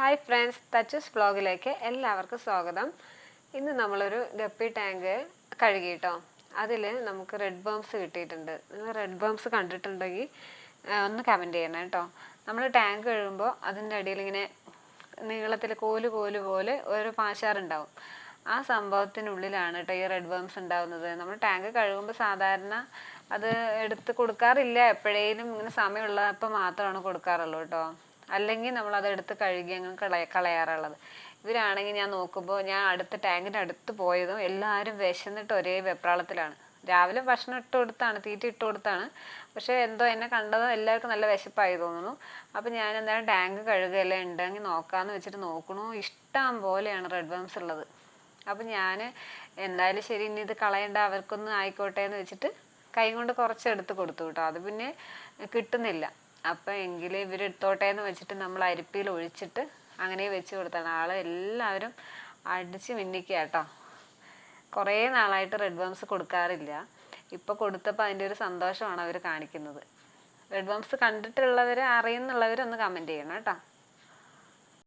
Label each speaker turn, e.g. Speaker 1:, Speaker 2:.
Speaker 1: Hi friends, touches വ്ളോഗിലേക്ക് എല്ലാവർക്കും സ്വാഗതം. ഇന്ന് നമ്മളൊരു ഗപ്പി ടാങ്ക് കഴുകി കേട്ടോ. അതിൽ നമുക്ക് റെഡ് ബേംസ് കിട്ടിയിട്ടുണ്ട്. നിങ്ങൾ റെഡ് ബേംസ് കണ്ടിട്ടുണ്ടെങ്കിൽ ഒന്ന് കമൻറ്റ് ചെയ്യണം കേട്ടോ. നമ്മൾ ടാങ്ക് കഴുകുമ്പോൾ അതിൻ്റെ അടിയിൽ ഇങ്ങനെ നീളത്തിൽ കോല് പോലെ ഒരു പാശാറുണ്ടാവും. ആ സംഭവത്തിനുള്ളിലാണ് കേട്ടോ ഈ റെഡ് ബേംസ് ഉണ്ടാകുന്നത്. നമ്മൾ ടാങ്ക് കഴുകുമ്പോൾ സാധാരണ അത് എടുത്ത് കൊടുക്കാറില്ല, എപ്പോഴേലും ഇങ്ങനെ സമയമുള്ളപ്പോൾ മാത്രമാണ് കൊടുക്കാറുള്ളൂ കേട്ടോ. അല്ലെങ്കിൽ നമ്മളത് എടുത്ത് കഴുകി അങ്ങ് കളയാറുള്ളത്. ഇവരാണെങ്കിൽ ഞാൻ നോക്കുമ്പോൾ ഞാൻ ടാങ്കിൻ്റെ അടുത്ത് പോയതും എല്ലാവരും വിശന്നിട്ട് ഒരേ വെപ്രാളത്തിലാണ്. രാവിലെ ഭക്ഷണം ഇട്ട് കൊടുത്താണ്, തീറ്റ ഇട്ട് കൊടുത്താണ്. പക്ഷേ എന്തോ എന്നെ കണ്ടതും എല്ലാവർക്കും നല്ല വിശപ്പായി തോന്നുന്നു. അപ്പോൾ ഞാൻ എന്തായാലും ടാങ്ക് കഴുകുകയല്ലേ ഉണ്ടെങ്കിൽ നോക്കാമെന്ന് വെച്ചിട്ട് നോക്കണു. ഇഷ്ടം പോലെയാണ് റെഡ് ബേംസ് ഉള്ളത്. അപ്പം ഞാൻ എന്തായാലും ശരി, ഇനി ഇത് കളയണ്ട, അവർക്കൊന്നും ആയിക്കോട്ടെ എന്ന് വെച്ചിട്ട് കൈ കൊണ്ട് കുറച്ചെടുത്ത് കൊടുത്തു കേട്ടോ. അത് പിന്നെ കിട്ടുന്നില്ല. അപ്പം എങ്കിലും ഇവരെടുത്തോട്ടെ എന്ന് വെച്ചിട്ട് നമ്മൾ അരിപ്പിയിൽ ഒഴിച്ചിട്ട് അങ്ങനെ വെച്ച് കൊടുത്താണ്. എല്ലാവരും അടിച്ച് മിന്നിക്കുക കേട്ടോ. കുറേ നാളായിട്ട് റെഡ് ബേംസ് കൊടുക്കാറില്ല. ഇപ്പോൾ കൊടുത്തപ്പോൾ അതിൻ്റെ ഒരു സന്തോഷമാണ് അവർ കാണിക്കുന്നത്. റെഡ് ബേംസ് കണ്ടിട്ടുള്ളവർ, അറിയുന്നുള്ളവരൊന്ന് കമൻറ്റ് ചെയ്യണം കേട്ടോ.